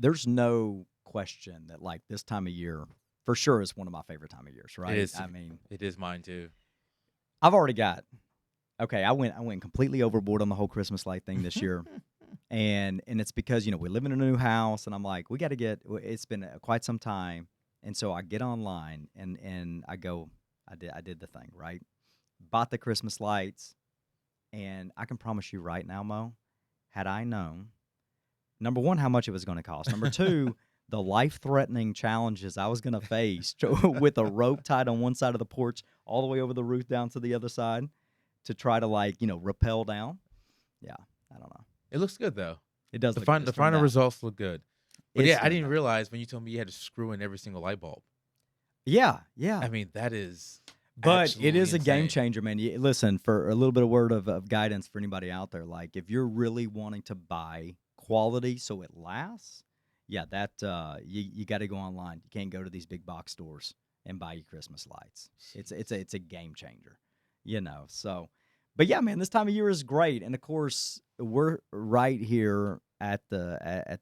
there's no question that like this time of year for sure is one of my favorite time of years, It right? is. I mean, It is mine too. I've already got okay, I went completely overboard on the whole Christmas light thing this year. And it's because, we live in a new house and I'm like, we got to it's been quite some time. And so I get online and I go I did the thing, right? Bought the Christmas lights and I can promise you right now, Mo, had I known number one, how much it was going to cost. Number two, the life-threatening challenges I was going to face with a rope tied on one side of the porch all the way over the roof down to the other side to try to like rappel down. Yeah, I don't know. It looks good though. It does The look good. fin It's the turned final out. results look good. But It's yeah, I turned didn't out. realize when you told me you had to screw in every single light bulb. Yeah, yeah. I mean, that is But it absolutely is a game insane. changer, man. Listen, for a little bit of word of guidance for anybody out there, like if you're really wanting to buy quality so it lasts, yeah, that you got to go online. You can't go to these big box stores and buy your Christmas lights. It's a game changer, So, but yeah, man, this time of year is great, and of course we're right here at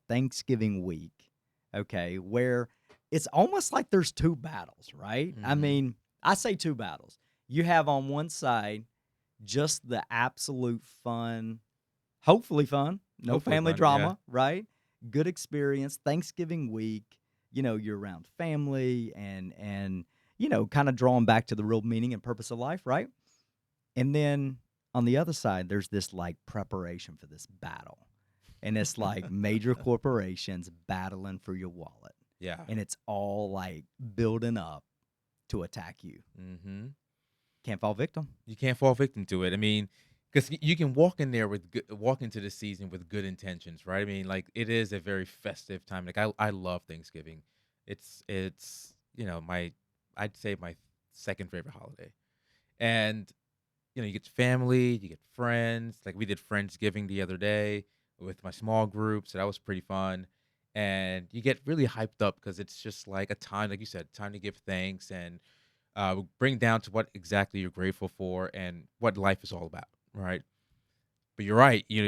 Thanksgiving week, okay, where it's almost like there's two battles, right? I Mhm. mean, I say two battles. You have on one side just the absolute fun, hopefully fun, no Hopefully family fun, yeah. drama, right? Good experience. Thanksgiving week, you're around family and kind of drawing back to the real meaning and purpose of life, right? And then on the other side, there's this like preparation for this battle. And it's like major corporations battling for your wallet. Yeah. And it's all like building up to attack you. Mhm. Can't fall victim. You can't fall victim to it. I mean, because you can walk in there with walk into the season with good intentions, right? I mean, like it is a very festive time. Like I love Thanksgiving. It's my I'd say my second favorite holiday. And you get family, you get friends. Like we did Friendsgiving the other day with my small group, so that was pretty fun. And you get really hyped up because it's just like a time, like you said, time to give thanks and bring down to what exactly you're grateful for and what life is all about, right? But you're right. You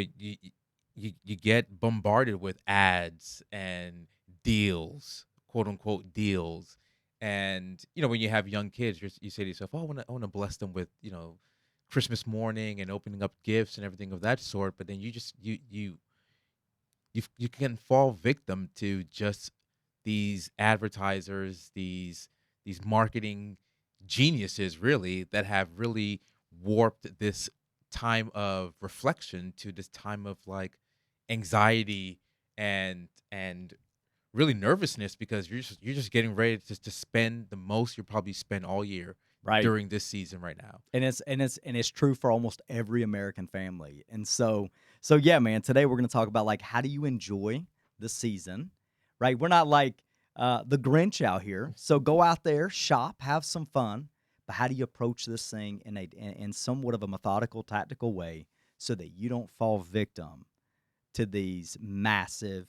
get bombarded with ads and deals, quote unquote deals, and when you have young kids, you say to yourself, "Oh, I want to bless them with Christmas morning and opening up gifts and everything of that sort." But then you just you can fall victim to just these advertisers, these marketing geniuses really that have really warped this time of reflection to this time of like anxiety and really nervousness because you're just getting ready to spend the most you'll probably spend all year Right. during this season right now. And it's true for almost every American family. And so yeah, man, today we're gonna talk about like how do you enjoy the season, right? We're not like the Grinch out here. So go out there, shop, have some fun. But how do you approach this thing in somewhat of a methodical, tactical way so that you don't fall victim to these massive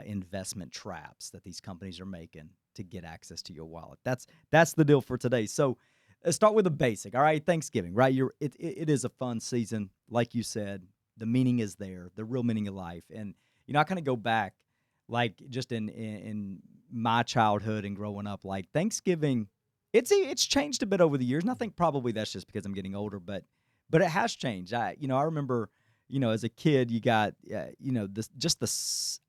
investment traps that these companies are making to get access to your wallet. That's the deal for today. So let's start with the basic. All right, Thanksgiving, right? It is a fun season, like you said. The meaning is there, the real meaning of life, and I kind of go back, like just in my childhood and growing up, like Thanksgiving. It's changed a bit over the years, and I think probably that's just because I'm getting older, but it has changed. I remember as a kid, you got, this just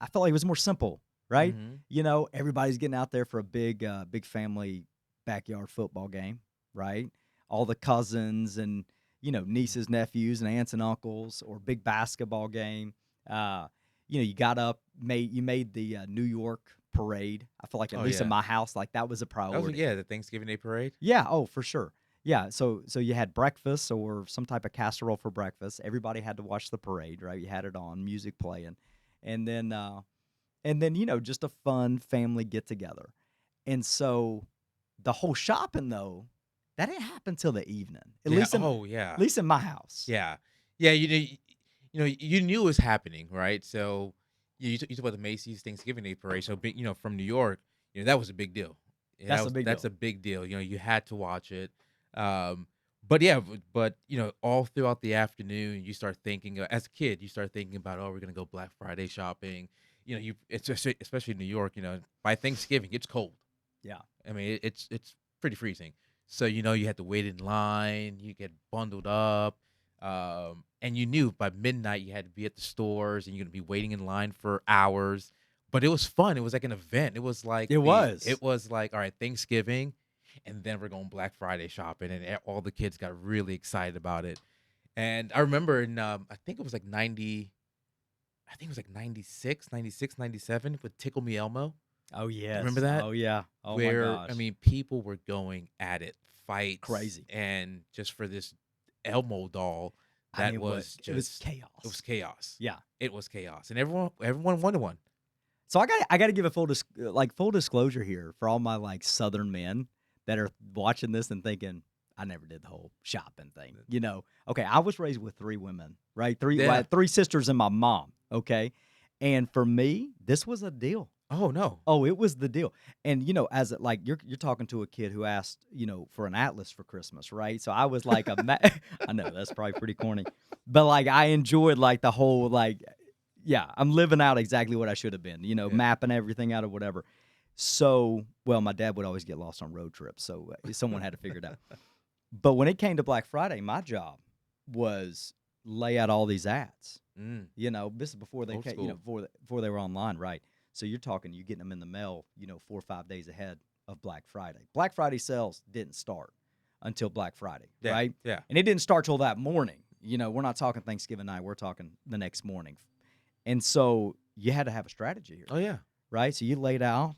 I felt like it was more simple, right? Hmm. Everybody's getting out there for a big family backyard football game, right? All the cousins and, nieces, nephews, and aunts and uncles, or big basketball game. Uh, you got up, you made the New York parade. I feel like at Oh least in yeah, my house, like that was a that was priority. yeah the Thanksgiving Day parade. Yeah, oh, for sure. Yeah, so you had breakfast or some type of casserole for breakfast. Everybody had to watch the parade, right? You had it on, music playing. And then just a fun family get together. And so the whole shopping though, that didn't happen till the evening. At Yeah. least in Oh yeah. my house. Yeah. Yeah, you knew it was happening, right? So you talk about the Macy's Thanksgiving Day parade. So big, from New York, that was a big deal. Yeah, That's a big that's deal. a big deal. You had to watch it. Um, but yeah, but all throughout the afternoon, you start thinking as a kid, you start thinking about, oh, we're gonna go Black Friday shopping. it's especially in New York. By Thanksgiving it's cold. Yeah. I mean, it's pretty freezing. So you had to wait in line, you get bundled up, and you knew by midnight you had to be at the stores, and you're gonna be waiting in line for hours. But it was fun. It was like an event. It was like It was. all right, Thanksgiving, and then we're going Black Friday shopping, and all the kids got really excited about it. And I remember in I think it was like 90, I think it was like 96, 97 with Tickle Me Elmo. Oh, You remember yes. that? Oh, yeah. Oh, my Where, I gosh. mean, people were going at it, fights, Crazy. and just for this Elmo doll I that mean, was it was just it was chaos. chaos. Yeah. It was chaos, and everyone wanted one. So I got to give a full disclosure here for all my like Southern men that are watching this and thinking I never did the whole shopping thing. Okay, I was raised with three women, right? Yeah. Three sisters and my mom. Okay, and for me, this was a deal. Oh no. Oh, it was the deal. And as like you're talking to a kid who asked, for an atlas for Christmas, right? So I was like I know that's probably pretty corny. But like I enjoyed like the whole like yeah, I'm living out exactly what I should have been, Yeah. mapping everything out or whatever. So, well, my dad would always get lost on road trips, so someone had to figure it out. But when it came to Black Friday, my job was lay out all these ads. Mm, This is before they old came, school. before they were online, right? So you're talking, you getting them in the mail, 4 or 5 days ahead of Black Friday. Black Friday sales didn't start until Black Friday, Yeah. right? Yeah. And it didn't start till that morning. We're not talking Thanksgiving night. We're talking the next morning. And so you had to have a strategy here, Oh yeah. right? So you laid out,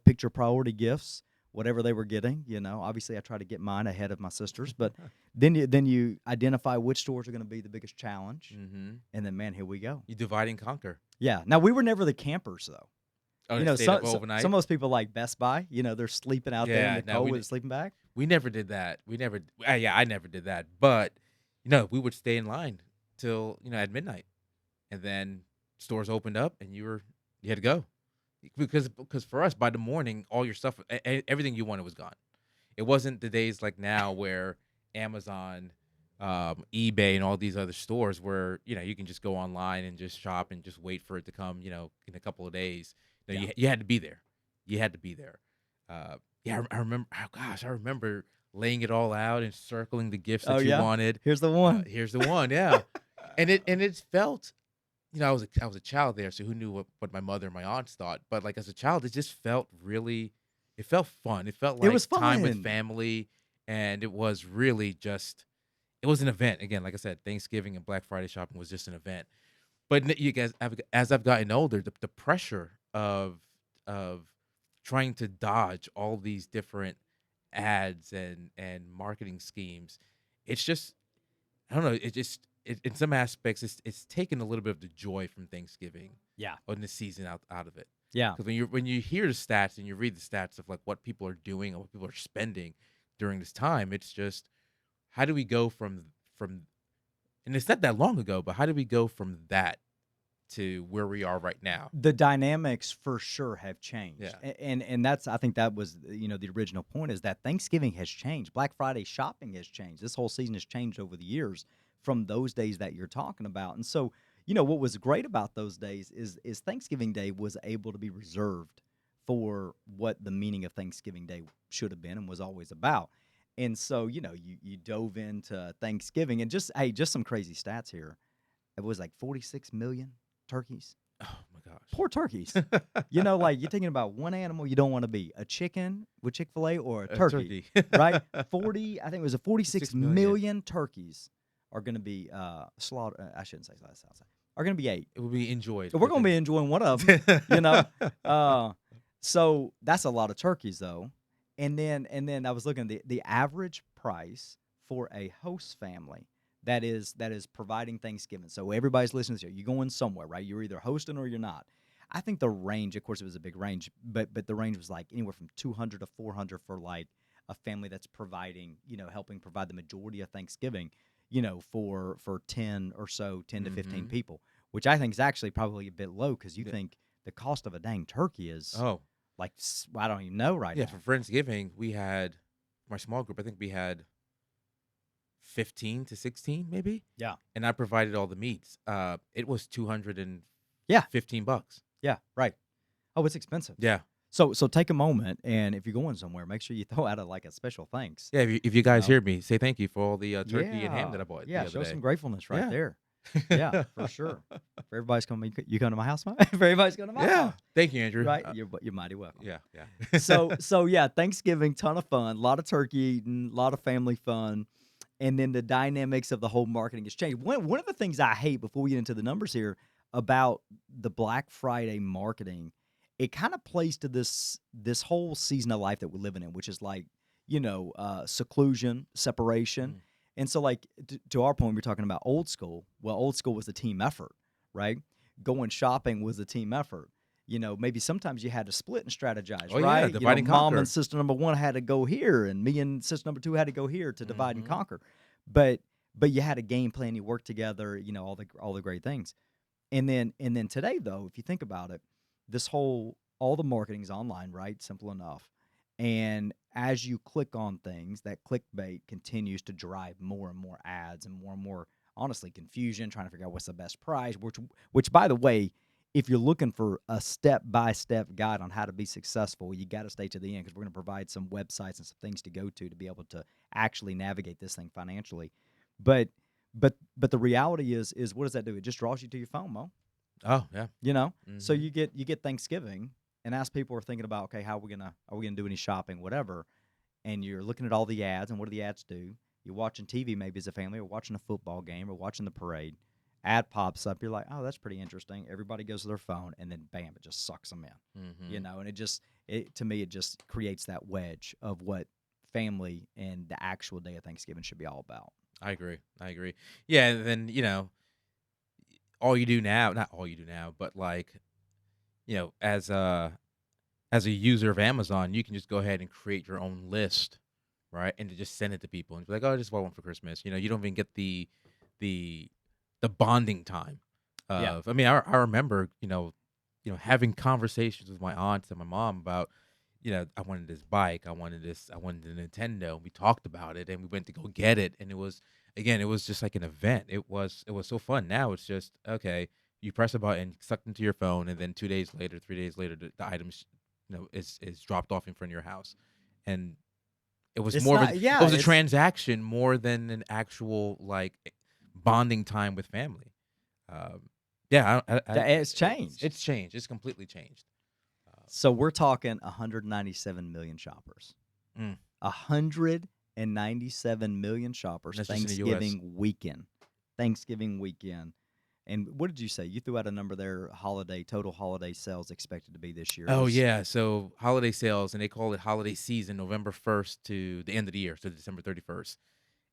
picked your priority gifts, whatever they were getting. Obviously I try to get mine ahead of my sisters, but then you identify which stores are going to be the biggest challenge, Mm-hmm. and then man, here we go. You divide and conquer. Yeah. Now we were never the campers though. Oh, they stayed up Some overnight. of those people like Best Buy. They're sleeping out there in Yeah. the No, cold with a sleeping bag. we never did that. We never. Yeah, I never did that. But we would stay in line till at midnight, and then stores opened up, and you had to go because for us by the morning, all your stuff, everything you wanted was gone. It wasn't the days like now where Amazon, eBay, and all these other stores where you can just go online and just shop and just wait for it to come. In a couple of days. No, Yeah. you had to be there. You had to be there. Yeah, I remember. Oh gosh, I remember laying it all out and circling the gifts Oh that you yeah. wanted. Here's the one. Here's the one, yeah. And it felt, I was a child there, so who knew what my mother and my aunts thought? But like as a child, it just felt really, it felt fun. It felt It like was time with fun. family, and it was really just, it was an event. Again, like I said, Thanksgiving and Black Friday shopping was just an event. But you guys, as I've gotten older, the pressure of trying to dodge all these different ads and marketing schemes, it's just, I don't know. In some aspects, it's taken a little bit of the joy from Thanksgiving Yeah. or the season out of it. Yeah. Because when you hear the stats and you read the stats of like what people are doing and what people are spending during this time, it's just how do we go from and it's not that long ago, but how do we go from that to where we are right now? The dynamics for sure have changed. Yeah. And that's I think that was the original point is that Thanksgiving has changed. Black Friday shopping has changed. This whole season has changed over the years from those days that you're talking about. And so, what was great about those days is Thanksgiving Day was able to be reserved for what the meaning of Thanksgiving Day should have been and was always about. And so, you dove into Thanksgiving and just some crazy stats here. It was like 46 million turkeys. Oh my gosh. Poor turkeys. Like you're thinking about one animal you don't want to be a chicken with Chick-fil-A or a A turkey, right? 40, I think it was a 46 6 million. million turkeys are going to be slaughtered. I shouldn't say that. Are going to be ate. It will be enjoyed. We're going to be enjoying one of them, So that's a lot of turkeys though. And then I was looking at the average price for a host family that is providing Thanksgiving. So everybody's listening to this. You're going somewhere, right? You're either hosting or you're not. I think the range, of course, it was a big range, but the range was like anywhere from 200 to 400 for like a family that's providing, helping provide the majority of Thanksgiving, for 10 or so, 10 to 15 Mhm. people, which I think is actually probably a bit low because you Yeah. think the cost of a dang turkey is Oh, like I don't even know right yeah. now. For Friendsgiving, we had my small group. I think we had 15 to 16, maybe. Yeah. And I provided all the meats. It was 215 Yeah. bucks. Yeah, right. Oh, it's expensive. Yeah. So take a moment, and if you're going somewhere, make sure you throw out like a special thanks. Yeah, if you You guys know? hear me, say thank you for all the, turkey and ham Yeah, that I bought yeah. the other Show day. some gratefulness right Yeah. there. Yeah, for sure. For everybody's coming, you come to my house, if everybody's coming to my Yeah. house, Thank you, Andrew. right? You're mighty welcome. Yeah, yeah. So yeah, Thanksgiving, ton of fun, a lot of turkey eating, a lot of family fun, and then the dynamics of the whole marketing has changed. One of the things I hate before we get into the numbers here about the Black Friday marketing, it kind of plays to this whole season of life that we're living in, which is like seclusion, separation, Mm, and so like to our point, we're talking about old school. Well, old school was a team effort, right? Going shopping was a team effort. Maybe sometimes you had to split and strategize, oh, yeah, right? divide and Mom and conquer. sister number one had to go here, and me and sister number two had to go here to divide and Mhm. conquer. But you had a game plan, you worked together, all the great things. And then today though, if you think about it, this whole all the marketing's online, right? Simple enough. And as you click on things, that clickbait continues to drive more and more ads and more honestly confusion, trying to figure out what's the best price, which by the way, if you're looking for a step-by-step guide on how to be successful, you got to stay to the end because we're going to provide some websites and some things to go to be able to actually navigate this thing financially. But but the reality is what does that do? It just draws you to your phone, Mo. Oh, yeah. So Mhm. you get Thanksgiving, and as people are thinking about, okay, how are we gonna do any shopping, whatever, and you're looking at all the ads, and what do the ads do? You're watching TV maybe as a family, or watching a football game, or watching the parade. Ad pops up. You're like, oh, that's pretty interesting. Everybody goes to their phone, and then bam, it just sucks them in. Mhm. And it to me, it just creates that wedge of what family and the actual day of Thanksgiving should be all about. I agree. I agree. Yeah, and then, all you do now, not all you do now, but, like, as a user of Amazon, you can just go ahead and create your own list, right? And to just send it to people and be like, "Oh, I just want one for Christmas." You don't even get the the bonding time Yeah. of. I mean, I remember, having conversations with my aunts and my mom about, I wanted this bike, I wanted a Nintendo. We talked about it and we went to go get it, and it was just like an event. It was so fun. Now it's just okay. You press a button, sucked into your phone, and then 2 days later, 3 days later, the items is dropped off in front of your house. And it was It's more of a not. it Yeah. was a It's transaction more than an actual, like, bonding time with family. Um, yeah, it's it's changed. it's changed. It's completely changed. So we're talking 197 million shoppers. Mm, 197 million and shoppers that's just in the US. Thanksgiving weekend. Thanksgiving weekend. And what did you say? You threw out a number there, total holiday sales expected to be this year Oh, is yeah, so holiday sales, and they call it holiday season, November 1st to the end of the year, so December 31st.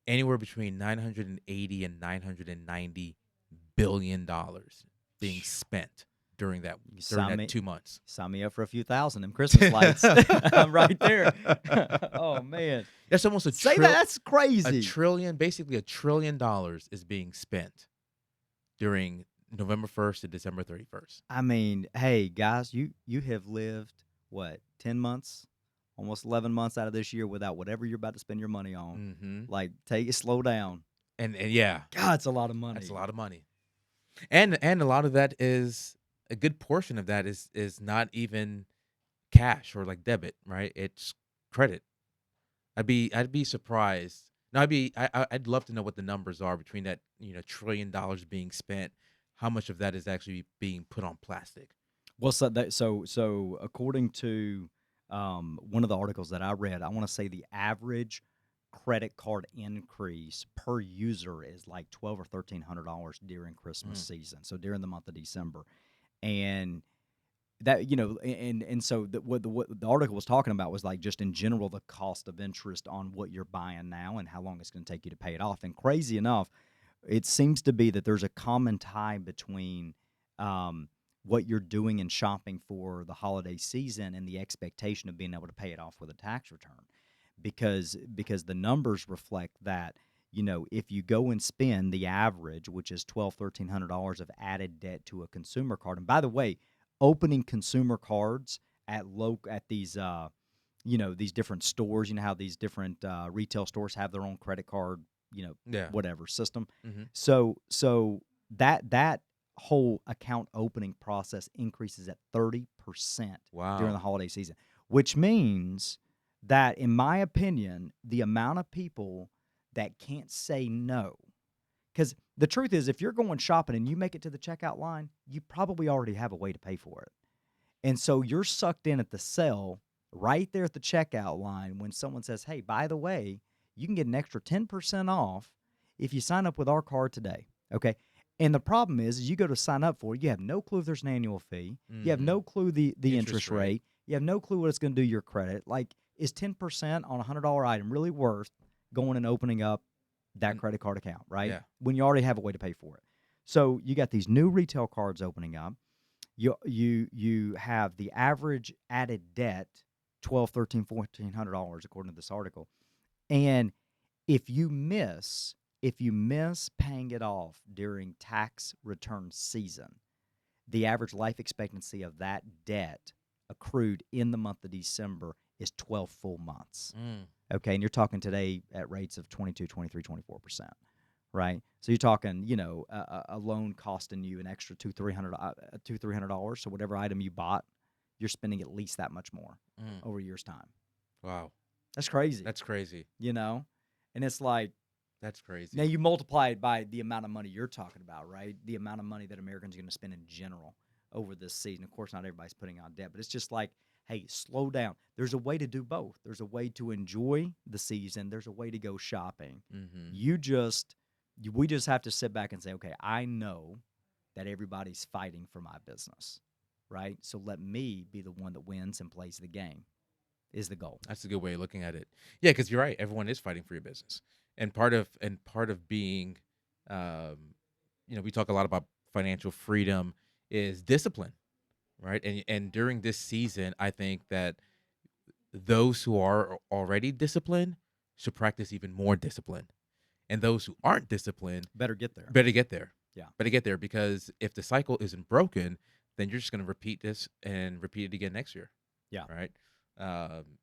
Anywhere between 980 and $990 billion being spent during that you during sign that me 2 months. sign me up for a few thousand them Christmas lights. I'm right there. Oh man. That's almost Say that, that's a crazy. trillion, basically $1 trillion is being spent during November 1st to December 31st. I mean, hey guys, you have lived what, 10 months, almost 11 months out of this year without whatever you're about to spend your money on. Mhm. Like, take it slow down. And yeah, God, it's a lot of that's a money. lot of money. And a lot of that is a good portion of that is not even cash or like debit, right? It's credit. I'd be surprised. No, I'd love to know what the numbers are between that, $1 trillion being spent. How much of that is actually being put on plastic? Well, so according to one of the articles that I read, I want to say the average credit card increase per user is like 12 or $1,300 during Christmas Mm, season. So during the month of December, and that and so what the article was talking about was like just in general the cost of interest on what you're buying now and how long it's going to take you to pay it off. And crazy enough, it seems to be that there's a common tie between um, what you're doing in shopping for the holiday season and the expectation of being able to pay it off with a tax return, because the numbers reflect that if you go and spend the average, which is $1,200-$1,300 of added debt to a consumer card. And by the way, opening consumer cards at these different stores, how these different retail stores have their own credit card, yeah. whatever system. Mhm. So that whole account opening process increases at 30% during the Wow. holiday season, which means that, in my opinion, the amount of people that can't say no, because the truth is, if you're going shopping and you make it to the checkout line, you probably already have a way to pay for it. And so you're sucked in at the sale right there at the checkout line when someone says, "Hey, by the way, you can get an extra 10% off if you sign up with our card today." Okay. And the problem is you go to sign up for it, you have no clue if there's an annual fee. You have Mhm. no clue the Interest interest rate. rate. You have no clue what it's going to do to your credit. Like, is 10% on a $100 item really worth going and opening up that And credit card account, right? yeah. When you already have a way to pay for it. So you got these new retail cards opening up. You have the average added debt 12, 13, $1,400 according to this article. And if you miss if you miss paying it off during tax return season, the average life expectancy of that debt accrued in the month of December is 12 full months. Mm. Okay, and you're talking today at rates of 22, 23, 24%, right? So you're talking, a loan costing you an extra $200, $300. So whatever item you bought, you're spending at least that much more Mm. over a year's time. Wow. That's crazy, That's crazy. you know? And it's like, That's now crazy. you multiply it by the amount of money you're talking about, right? The amount of money that Americans are going to spend in general over this season. Of course, not everybody's putting on debt, but it's just like, hey, slow down. There's a way to do both. There's a way to enjoy the season. There's a way to go shopping. Mhm. We just have to sit back and say, okay, I know that everybody's fighting for my business, right? So let me be the one that wins and plays the game. Is the goal. That's a good way of looking at it. Yeah, because you're right. Everyone is fighting for your business, and part of being, um, we talk a lot about financial freedom is discipline, right? And during this season, I think that those who are already disciplined should practice even more discipline, and those who aren't disciplined Better get there. better get there. Yeah. Better get there because if the cycle isn't broken, then you're just going to repeat this and repeat it again next year, Yeah. right? Um,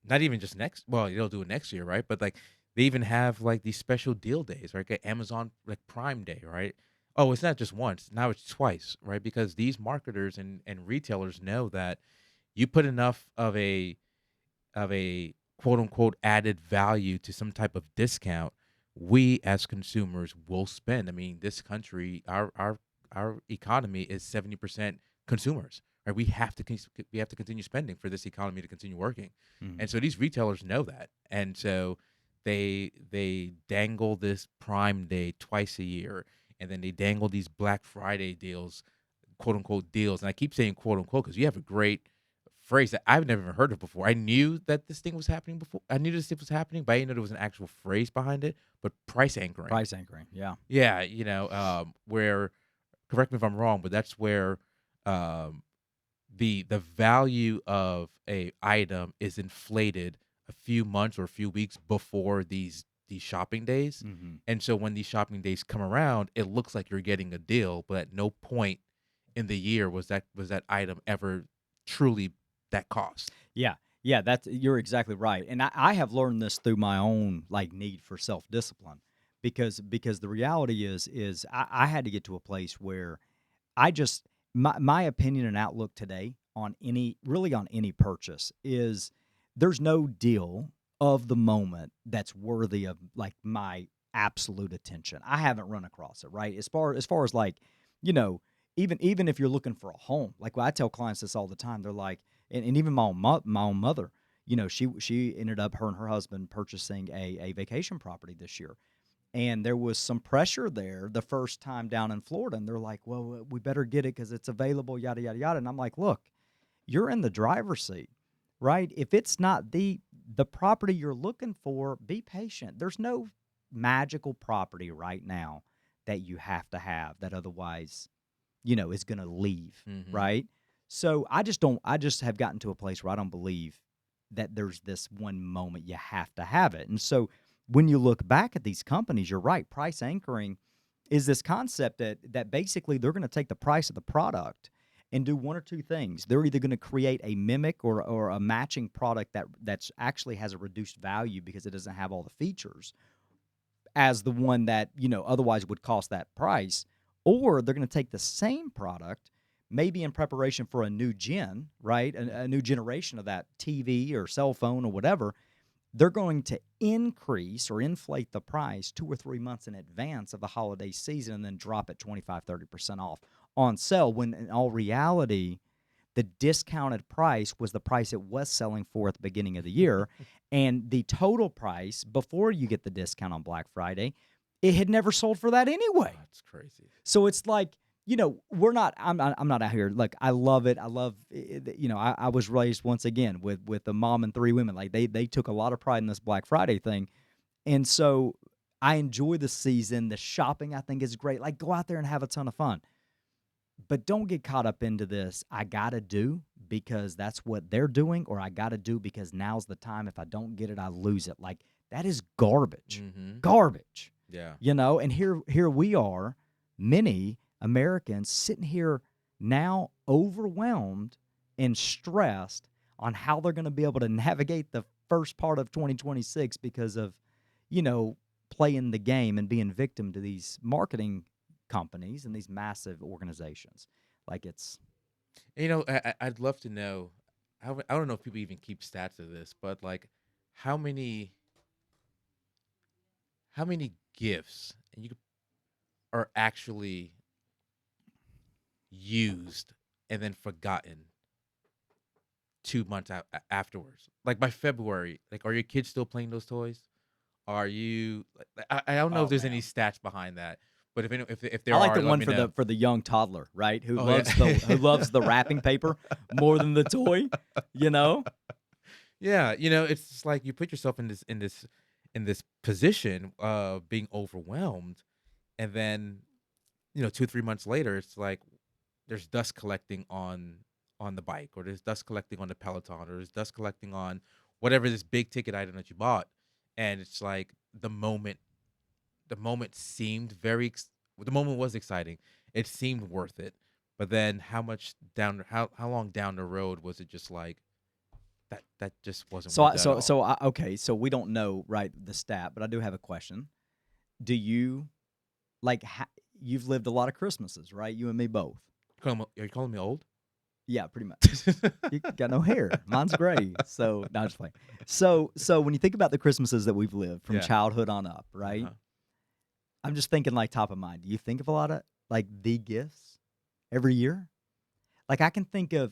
Not even just next, well, they'll do it next year, right? But, like, they even have, like, these special deal days, right? Like Amazon, like, Prime Day, right? Oh, it's not just once, now it's twice, right? Because these marketers and retailers know that you put enough of a quote unquote added value to some type of discount, we as consumers will spend. I mean, this country, our economy is 70% consumers. Right? We have to continue spending for this economy to continue working. Mhm. And so these retailers know that. And so they dangle this Prime Day twice a year, and then they dangle these Black Friday deals, quote unquote deals. And I keep saying quote unquote because you have a great phrase that I've never even heard of before. I knew that this thing was happening before. I knew this thing was happening, but I didn't know there was an actual phrase behind it. But price anchoring. Price anchoring. Yeah. Yeah, where, correct me if I'm wrong, but that's where um the value of a item is inflated a few months or a few weeks before these shopping days. Mhm. And so when these shopping days come around, it looks like you're getting a deal, but at no point in the year was that item ever truly that cost. Yeah. Yeah, you're exactly right. And I have learned this through my own like need for self-discipline because the reality is I had to get to a place where I just my opinion and outlook today on any purchase is there's no deal of the moment that's worthy of like my absolute attention. I haven't run across it, right? As far as like, you know, even if you're looking for a home, like I tell clients this all the time. They're like, and even my own mother, she ended up her and her husband purchasing a vacation property this year, and there was some pressure there the first time down in Florida. And they're like, well, we better get it because it's available, yada, yada, yada. And I'm like, look, you're in the driver's seat, right? If it's not the property you're looking for, be patient. There's no magical property right now that you have to have that otherwise, is going to leave, Mhm. right? So I just have gotten to a place where I don't believe that there's this one moment you have to have it. And so when you look back at these companies, you're right. Price anchoring is this concept that basically they're going to take the price of the product and do one or two things. They're either going to create a mimic or a matching product that's actually has a reduced value because it doesn't have all the features as the one that otherwise would cost that price, or they're going to take the same product, maybe in preparation for a new gen, right? A new generation of that TV or cell phone or whatever. They're going to increase or inflate the price 2 or 3 months in advance of the holiday season and then drop it 25, 30% off on sale, when in all reality, the discounted price was the price it was selling for at the beginning of the year. And the total price before you get the discount on Black Friday, it had never sold for that Oh, anyway. that's crazy. So it's like, we're not. I'm not out here. Like, I love it. I love. I was raised once again with a mom and 3 women. Like, they took a lot of pride in this Black Friday thing, and so I enjoy the season. The shopping, I think, is great. Like, go out there and have a ton of fun, but don't get caught up into this. I gotta do because that's what they're doing, or I gotta do because now's the time. If I don't get it, I lose it. Like, that is garbage. Mm-hmm. Garbage. Yeah. And here we are, many Americans sitting here now overwhelmed and stressed on how they're going to be able to navigate the first part of 2026 because of, you know, playing the game and being victim to these marketing companies and these massive organizations. Like, it's I'd love to know. I don't know if people even keep stats of this, but like, how many how many gifts are actually used and then forgotten 2 months afterwards? Like by February, like, are your kids still playing those toys? Are you? I don't know if oh there's any man. stats behind that, but if I there like are, the let one me know. for the young toddler, right? Who Oh yeah. loves the wrapping paper more than the toy, you know? Yeah, it's just like you put yourself in this position of being overwhelmed, and then 2 3 months later, it's like there's dust collecting on the bike, or there's dust collecting on the Peloton, or there's dust collecting on whatever this big ticket item that you bought, and it's like the moment seemed the moment was exciting. It seemed worth it, but then how long down the road was it just like that just wasn't So worth I it at so all? so I okay, so we don't know, right, the stat, but I do have a question. Do you like you've lived a lot of Christmases, right? You and me both. Are you calling me old? Yeah, pretty much. You got no hair. Mine's gray. So, no, just playing. So when you think about the Christmases that we've lived from Yeah. childhood on up, right? Uh-huh. I'm just thinking, like, top of mind. Do you think of a lot of like the gifts every year? Like, I can think of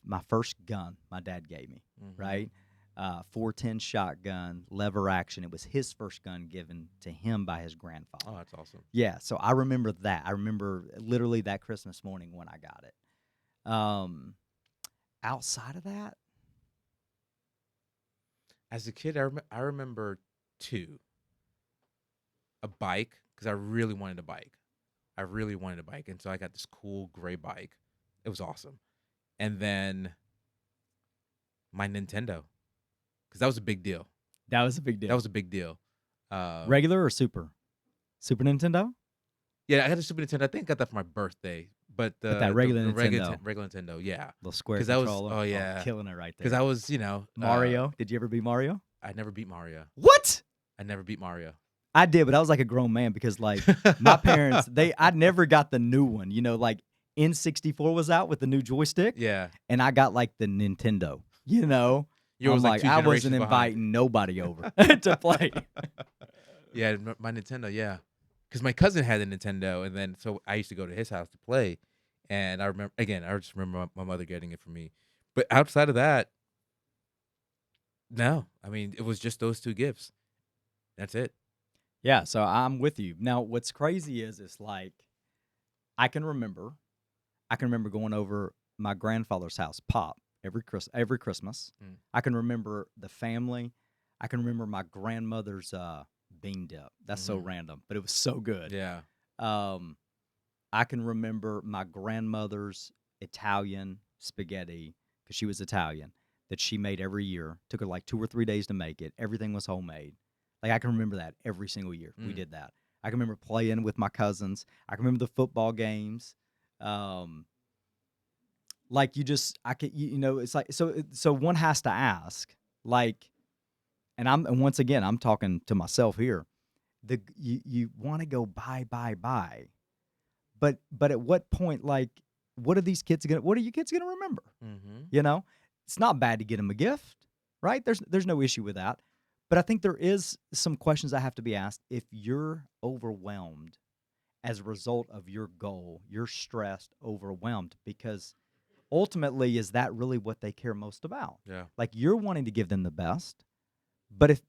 my first gun my dad gave me, Mhm. right? 410 shotgun, lever action. It was his first gun given to him by his Oh, grandfather. that's awesome. Yeah, so I remember that. I remember literally that Christmas morning when I got it. Um, Outside of that, As a kid, I remember 2. A bike, because I really wanted a bike. I really wanted a bike, and so I got this cool gray bike. It was awesome. And then my Nintendo, because that was a big deal. that was a big That deal. was a big deal. Um, Regular or super? Super Nintendo? yeah, I had a Super Nintendo. I think I got that for my birthday, but But that the regular the Nintendo, regular Nintendo, yeah, little square because that was, controller. oh Oh, yeah, killing it right because I there. was, Mario? Did you ever beat Mario? I never beat Mario. What? I never beat Mario. I did, but I was like a grown man because like my parents, I never got the new one. Like N64 was out with the new joystick, Yeah, and I got like the Nintendo. You know, you I'm was like like two I wasn't generations behind. inviting nobody over to play. Yeah, my Nintendo, yeah, because my cousin had a Nintendo, and then so I used to go to his house to play, and I just remember my mother getting it for me. But outside of that, no, I mean it was just those 2 gifts. That's it. Yeah, so I'm with you. Now, what's crazy is it's like I can remember I can remember going over my grandfather's house, Pop, every Christmas. Mm. I can remember the family. I can remember my grandmother's bean dip. That's so Hmm. random, but it was so good. Yeah. Um, I can remember my grandmother's Italian spaghetti because she was Italian that she made every year. Took her like 2 or 3 days to make it. Everything was homemade. Like, I can remember that every single year. We Mm. did that. I can remember playing with my cousins. I can remember the football games. Um, like, you just I could it's like, so one has to ask, like, and once again I'm talking to myself here. You want to go buy, but at what point, like, what are you kids gonna remember? Mhm. You know? It's not bad to get them a gift, right? There's no issue with that. But I think there is some questions that have to be asked. If you're overwhelmed as a result of your goal, you're stressed, overwhelmed, because ultimately, is that really what they care most about? Yeah. Like, you're wanting to give them the best, but if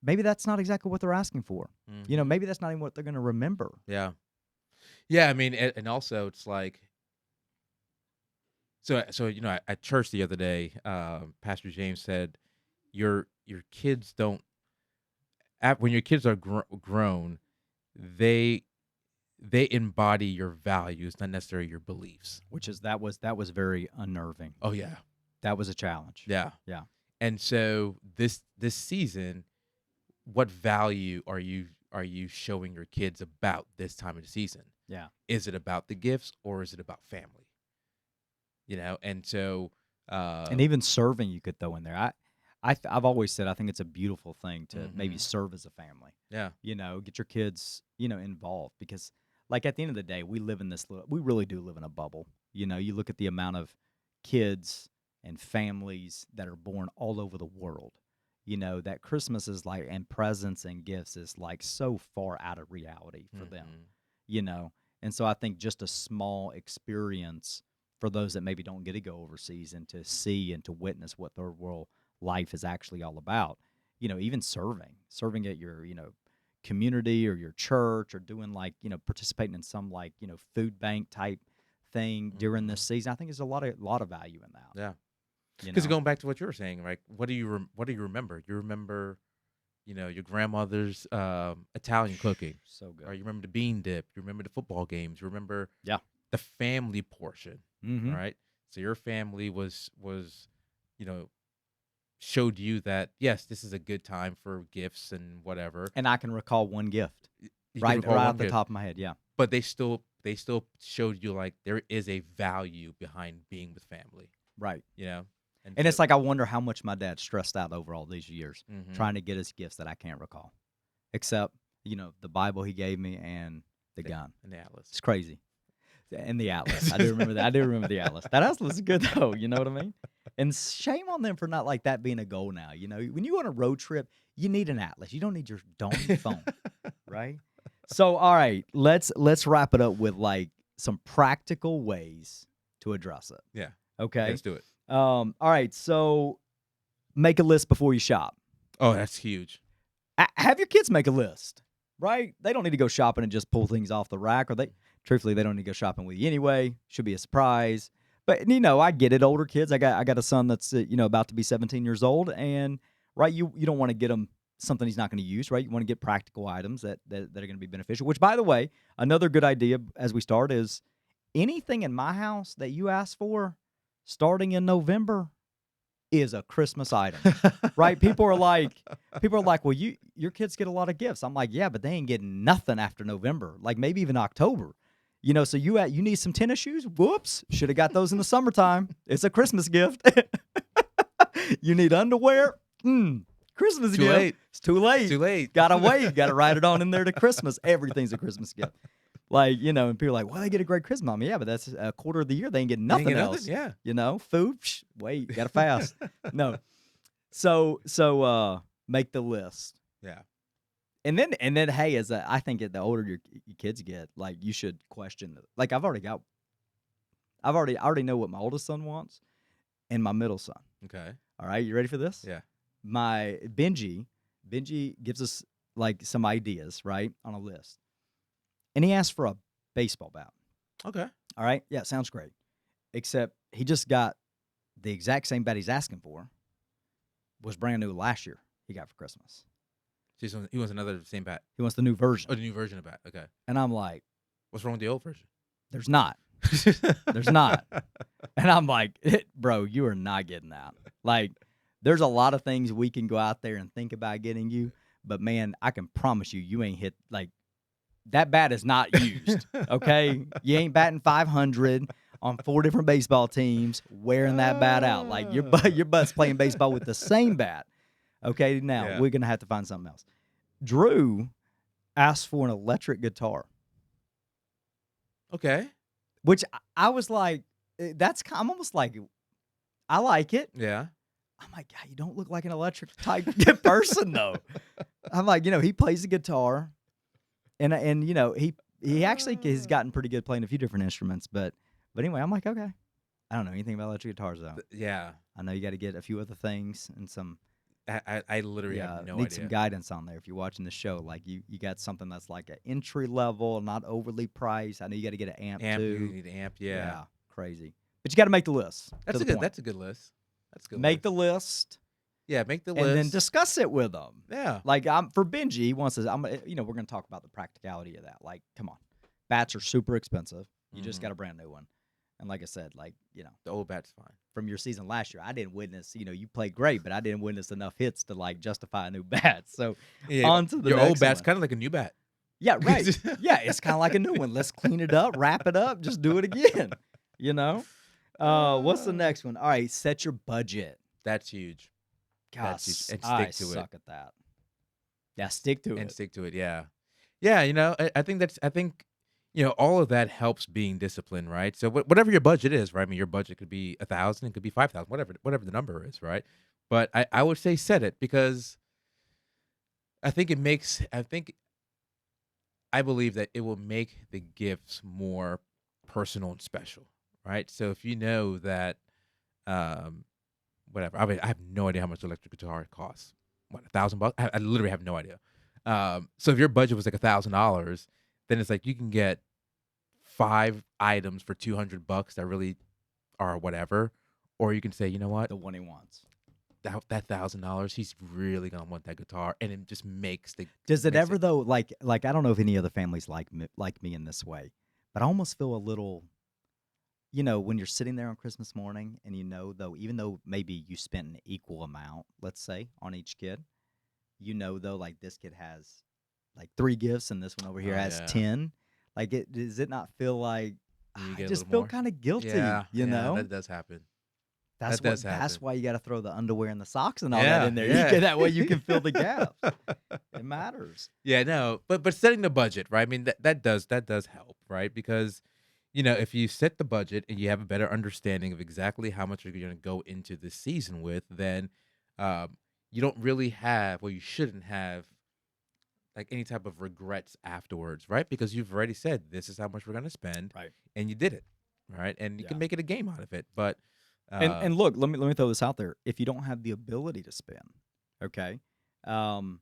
maybe that's not exactly what they're asking for. Mhm. Maybe that's not even what they're gonna remember. Yeah. Yeah, I mean, and also it's like so, at church the other day, Pastor James said, "Your kids don't when your kids are grown, they they embody your values, not necessarily your beliefs." Which is that was very unnerving. Oh, yeah. That was a challenge. Yeah. Yeah. And so this season, what value are you showing your kids about this time of the season? Yeah. Is it about the gifts or is it about family? And so And even serving you could throw in there. I've always said I think it's a beautiful thing to maybe mhm. serve as a family. Yeah. Get your kids, involved because like at the end of the day, we really do live in a bubble. You look at the amount of kids and families that are born all over the world. That Christmas is like and presents and gifts is like so far out of reality for them. Mhm. you know. And so I think just a small experience for those that maybe don't get to go overseas and to see and to witness what third world life is actually all about. Even serving at your, community or your church or doing like, participating in some like, food bank type thing during this Mhm. season. I think there's a lot of value in that, Yeah. you Because know. going back to what you were saying, right? What do you remember? You remember, your grandmother's Italian cooking, So good. right? You remember the bean dip. You remember the football games. You remember Yeah. the family portion, Mhm. right? So your family was, you know, showed you that yes, this is a good time for gifts and whatever. And I can recall one gift You can right recall right one off the gift, top of my head. Yeah. but they still showed you like there is a value behind being with family, Right. you know. And And so, it's like I wonder how much my dad stressed out over all these years hmm trying to get us gifts that I can't recall, except the Bible he gave me and the gun. and the Atlas. It's crazy. And the Atlas. I do remember that. I do remember the Atlas. That Atlas is good though. You know what I mean? And shame on them for not like that being a goal now. When you go on a road trip, you need an Atlas. You don't need your donkey phone, right? So, all right, let's wrap it up with like some practical ways to address it. Yeah, yeah. Okay. Let's do it. All right. So make a list before you shop. Oh, that's huge. Have your kids make a list, right? They don't need to go shopping and just pull things off the rack, or truthfully, they don't need to go shopping with you anyway. Should be a surprise. But I get it. Older kids, I got a son that's about to be 17 years old, and right, you don't want to get him something he's not going to use, right? You want to get practical items that are going to be beneficial. Which, by the way, another good idea as we start is anything in my house that you ask for starting in November is a Christmas item, right? People are like, well, your kids get a lot of gifts. I'm like, yeah, but they ain't getting nothing after November, like maybe even October. So you need some tennis shoes. Whoops, should have got those in the summertime. It's a Christmas gift. You need underwear. Christmas Too gift. late. It's too It's late. too late. Gotta wait. Gotta write it on in there to Christmas. Everything's a Christmas gift. Like, and people are like, well, they get a great Christmas. Yeah, but that's a quarter of the year. They ain't getting They ain't nothing get nothing. else. Yeah. Food, wait, gotta fast. No. So make the list. Yeah. And then hey, I think the older your kids get, like you should question it. Like I already know what my oldest son wants and my middle son. Okay. All right, you ready for this? Yeah. My Benji gives us like some ideas, right, on a list. And he asked for a baseball bat. Okay. All right? Yeah, sounds great. Except he just got the exact same bat he's asking for was brand new last year he got for Christmas. So he wants another same bat. He wants the new version. Oh, the new version of bat. Okay. And I'm like, What's wrong with the old version? there's not. There's not. And I'm like, bro, you are not getting that. Like, there's a lot of things we can go out there and think about getting you, but man, I can promise you, you ain't hit like that bat is not used. Okay, you ain't batting 500 on 4 different baseball teams wearing that bat out. Like your butt's playing baseball with the same bat. Okay, now Yeah. we're gonna have to find something else. Drew asked for an electric guitar. Okay. which I was like, I'm almost like, I like it. Yeah. I'm like, God, you don't look like an electric type person though. I'm like, he plays the guitar, and he actually has Uh, gotten pretty good playing a few different instruments, but anyway, I'm like, okay, I don't know anything about electric guitars though. yeah. I know you got to get a few other things and some. I literally have Yeah, no need some idea. guidance on there if you're watching the show. Like you got something that's like an entry level, not overly priced. I know you got to get an amp Amp, you too. need amp, yeah. Yeah, crazy. But you got to make the list to the point. That's a good list. That's a good Make list. the list Yeah, make the and then list. discuss it with them. Yeah. Like I'm for Benji, he wants to. We're gonna talk about the practicality of that. Like, come on, bats are super expensive. You just Hmm. got a brand new one, and like I said, like The old bat's fine. from your season last year, I didn't witness. You played great, but I didn't witness enough hits to like justify a new bat. So Yeah, on to the your old next bat's one. kind of like a new bat. Yeah, right. Yeah, it's kind of like a new one. Let's clean it up, wrap it up, just do it again. You know. What's the Uh, next one? All right, set your budget. that's huge. That's huge. Gosh, And I stick to it. suck at that. Yeah, stick to And it. stick to it. Yeah. Yeah. I think, all of that helps being disciplined, right? So whatever your budget is, right? I mean, your budget could be 1,000, it could be 5,000, whatever the number is, right? But I would say set it because I think I believe that it will make the gifts more personal and special, right? So if you know that, um, whatever, I mean, I have no idea how much electric guitar costs. What, $1,000? I literally have no idea. So if your budget was like $1,000, then it's like you can get 5 items for $200 that really are whatever, or you can say, you know what, The one he wants. that $1,000, he's really gonna want that guitar, and it just Does it makes ever it. though? Like I don't know if any other families like me in this way, but I almost feel a little. When you're sitting there on Christmas morning, and though, even though maybe you spent an equal amount, let's say, on each kid, though, like this kid has like 3 gifts, and this one over here Oh has yeah, 10. Like, does it not feel like you I get a just little feel more. kind of guilty? Yeah, yeah, that does happen. That does That's happen. why you got to throw the underwear and the socks and all that Yeah, in there. yeah. That way you can fill the gaps. It matters. Yeah, no, but setting the budget, right? I mean, that does help, right? Because if you set the budget and you have a better understanding of exactly how much you're going to go into the season with, then um, you don't really have, or you shouldn't have, like any type of regrets afterwards, right? Because you've already said this is how much we're going to spend, Right. and you did it, right? And you can Yeah. make it a game out of it. But And look, let me throw this out there. If you don't have the ability to spend, okay, um,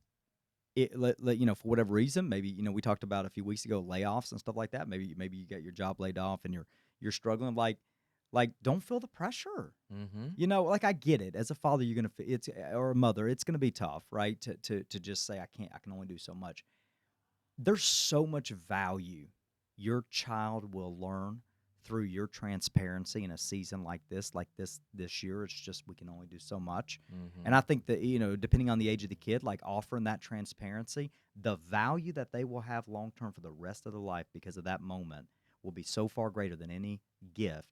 for whatever reason, maybe we talked about a few weeks ago layoffs and stuff like that. Maybe you get your job laid off and you're struggling. Like don't feel the pressure. hmm Like I get it. As a father, you're gonna it's or a mother, it's gonna be tough, right? To just say I can only do so much. There's so much value your child will learn through your transparency in a season like this year. It's just we can only do so much. And I hmm think that depending on the age of the kid, like offering that transparency, the value that they will have long term for the rest of their life because of that moment will be so far greater than any gift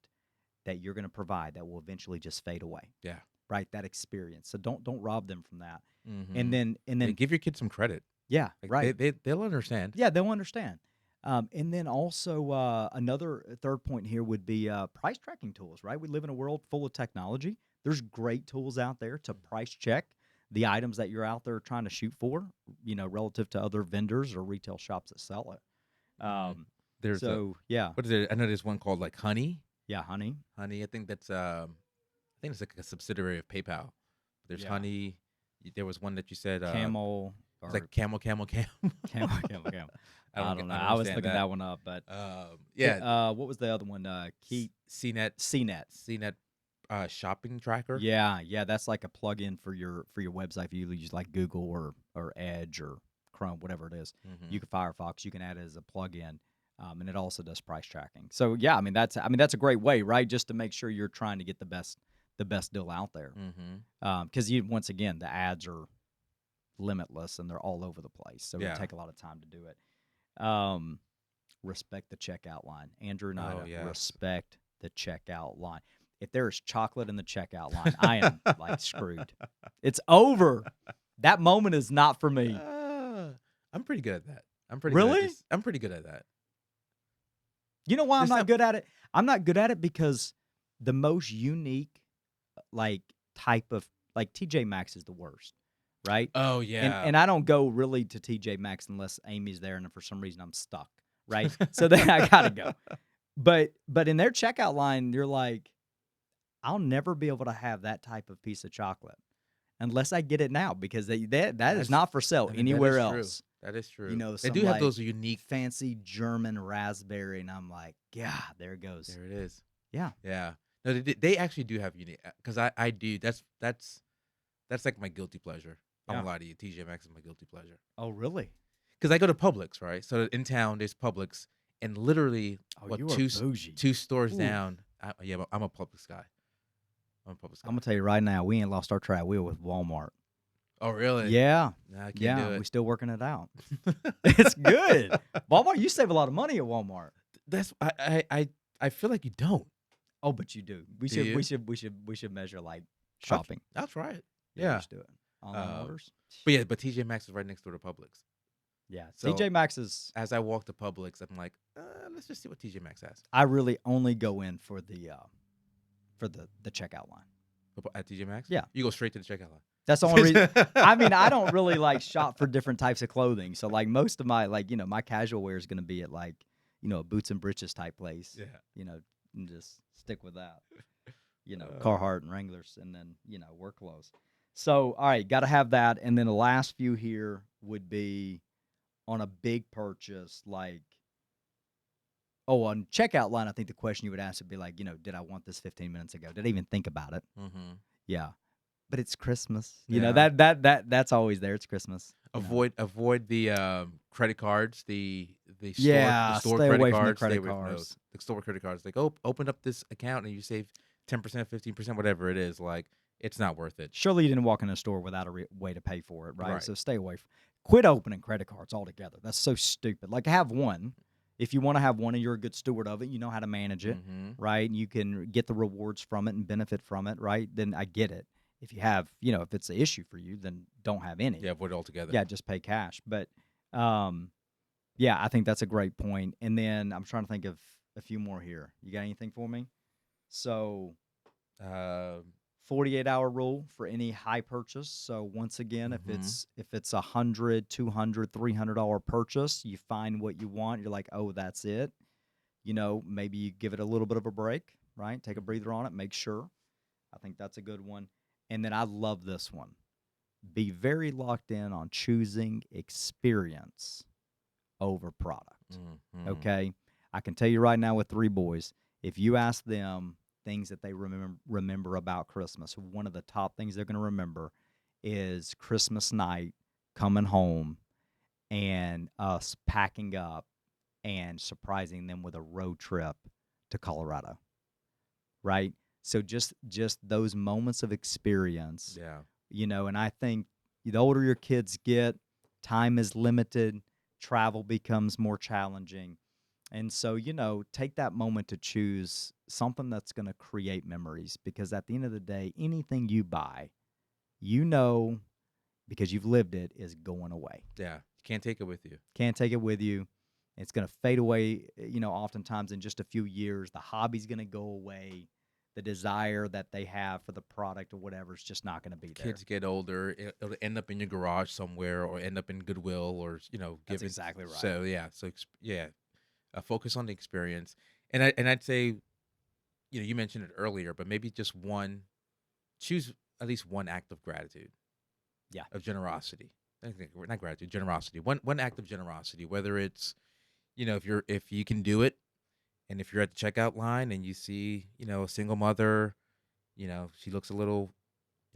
that you're going to provide that will eventually just fade away. yeah, Right, that experience. So don't rob them from that. and hmm then and yeah, then give your kids some credit. yeah, Like right. they'll understand. Yeah, they'll understand. And then also another third point here would be price tracking tools, right? We live in a world full of technology. There's great tools out there to price check the items that you're out there trying to shoot for, relative to other vendors or retail shops that sell it. Mm. There's a So yeah, what is it? I know there's one called like Honey. yeah, honey. Honey, I think it's like a subsidiary of PayPal. There's Yeah, Honey. There was one that you said camel it's or like camel, camel, camel. camel. I don't know. I don't I was understand looking that. that one up, but Yeah, what was the other one? Keep CNET, CNET. CNET, shopping tracker. Yeah, that's like a plugin for your website. If you use like Google or Edge or Chrome, whatever it is, hmm you can Firefox. You can add it as a plugin, and it also does price tracking. So yeah, that's a great way, right? Just to make sure you're trying to get the best deal out there. hmm Because once again, the ads are limitless and they're all over the place. So it Yeah. take a lot of time to do it. Respect the checkout line. Andrew Oh Nida, yes. respect the checkout line. If there is chocolate in the checkout line, I am like screwed. It's over. That moment is not for me. Uh, I'm pretty good at that. I'm pretty good at Really? just. I'm pretty good at that. You know why I'm There's not not. good at it? I'm not good at it because the most unique, like, type of like, TJ Maxx is the worst, right? Oh And yeah. and I don't go really to TJ Maxx unless Amy's there and for some reason I'm stuck, right? So then I gotta go. But in their checkout line, you're like, "I'll never be able to have that type of piece of chocolate unless I get it now because that is That's. not for sale I mean, that anywhere is true. else." That is You true. know, They some, do have like, those unique. fancy German raspberry, and I'm like, "God, there it goes." There it is. Yeah. Yeah. No, they actually do have unique. Because I do. That's like my guilty pleasure. I Yeah. won't lie to you. TJ Maxx is my guilty pleasure. Oh, really? Because I go to Publix, right? So in town, there's Publix, and literally, Oh, what you are bougie. two stores Ooh. down. Yeah, I'm a Publix guy. I'm a Publix guy. Imma tell you right now, we ain't lost our track. We were with Walmart. Oh, really? Yeah. Nah, I can't Yeah, do we it. still working it out. It's good. Walmart, you save a lot of money at Walmart. That's I feel like you don't. Oh, but you do. We Do should we you? should we should we should measure, like, I'll, shopping. I'll try it. Yeah, we Yeah. should do it. Online Um, orders? but yeah, but TJ Maxx is right next door to Publix. Yeah, So TJ Maxx is as I walk to Publix, I'm like, let's just see what TJ Maxx has. I really only go in for the checkout line. At TJ Maxx, Yeah. you go straight to the checkout That's the only reason. I mean, I line. don't really, like, shop for different types of clothing, so, like, most of my, like, my casual wear is gonna be at, like, a boots and breeches type place, Yeah. and just stick with that. Uh, Carhartt and Wranglers, and then, work clothes. So, all right, gotta have that, and then the last few here would be on a big purchase, like on checkout line, I think the question you would ask would be like, did I want this 15 minutes ago? Did I even think about it? mm-hmm. Yeah. But it's Christmas. Yeah. That's always there. It's Christmas. Avoid the credit cards, the Yeah, store stay credit away from the cards. Stay credit away from those. cards. The store credit cards. Like, oh, open up this account and you save 10%, 15%, whatever it is. Like, it's not worth it. Surely you didn't walk in a store without a way to pay for it, right? Right. So stay away. Quit opening credit cards altogether. That's so stupid. Like, have one. If you want to have one and you're a good steward of it, you know how to manage it, Mm-hmm. right? And you can get the rewards from it and benefit from it, right? Then I get it. If you have, if it's an issue for you, then don't have any. Yeah, avoid it altogether. Yeah, just pay cash. But yeah, I think that's a great point. And then I'm trying to think of a few more here. You got anything for me? So Uh, 48-hour rule for any high purchase. So once again, Mhm. if it's $100, $200, $300 purchase, you find what you want. You're like, oh, that's it. Maybe you give it a little bit of a break, right? Take a breather on it. Make sure. I think that's a good one. And then I love this one. Be very locked in on choosing experience over product. Mhm. Okay. I can tell you right now with 3 boys, if you ask them things that they remember about Christmas, one of the top things they're going to remember is Christmas night, coming home, and us packing up and surprising them with a road trip to Colorado. Right? So just those moments of experience, Yeah. and I think the older your kids get, time is limited, travel becomes more challenging. And so, take that moment to choose something that's going to create memories because at the end of the day, anything you buy, you know, because you've lived it, is going away. Yeah. You can't take it with you. Can't take it with you. It's going to fade away, oftentimes in just a few years. The hobby's going to go away. The desire that they have for the product or whatever is just not going to be there. Kids get older, it'll end up in your garage somewhere, or end up in Goodwill, or That's given. exactly right. So yeah, yeah, focus on the experience, and I'd say, you mentioned it earlier, but maybe just choose at least one act of gratitude. Yeah. Of generosity. I think not gratitude, generosity. One act of generosity, whether it's if you can do it, and if you're at the checkout line and you see a single mother, she looks a little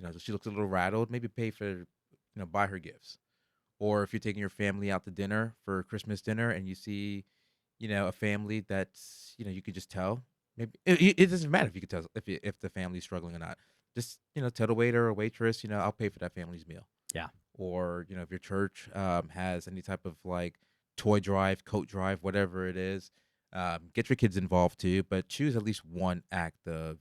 rattled, maybe pay for buy her gifts. Or if you're taking your family out to dinner for Christmas dinner and you see a family that's you could just tell, maybe it doesn't matter if you could tell if the family's struggling or not. Just tell the waiter or waitress, I'll pay for that family's meal. Yeah. Or if your church has any type of like toy drive, coat drive, whatever it is, get your kids involved too, but choose at least one act of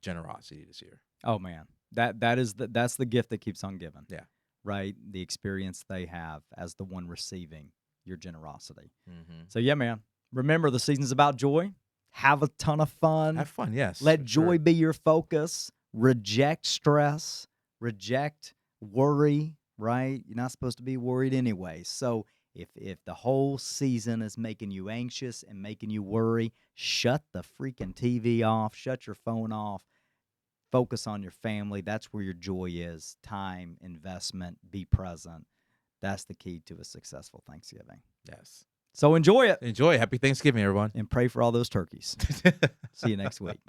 generosity this year. Oh man, that's the gift that keeps on giving. Yeah. Right, the experience they have as the one receiving your generosity. Mm-hmm. So yeah, man, Remember, the season's about joy. Have a ton of fun. Have fun, yes, Let for sure. joy be your focus. Reject stress. Reject worry, right? You're not supposed to be worried anyway. So if the whole season is making you anxious and making you worry, shut the freaking TV off, shut your phone off, focus on your family. That's where your joy is. Time, investment, be present. That's the key to a successful Thanksgiving. Yes. So enjoy it Enjoy. Happy Thanksgiving, everyone. and pray for all those turkeys. See you next week.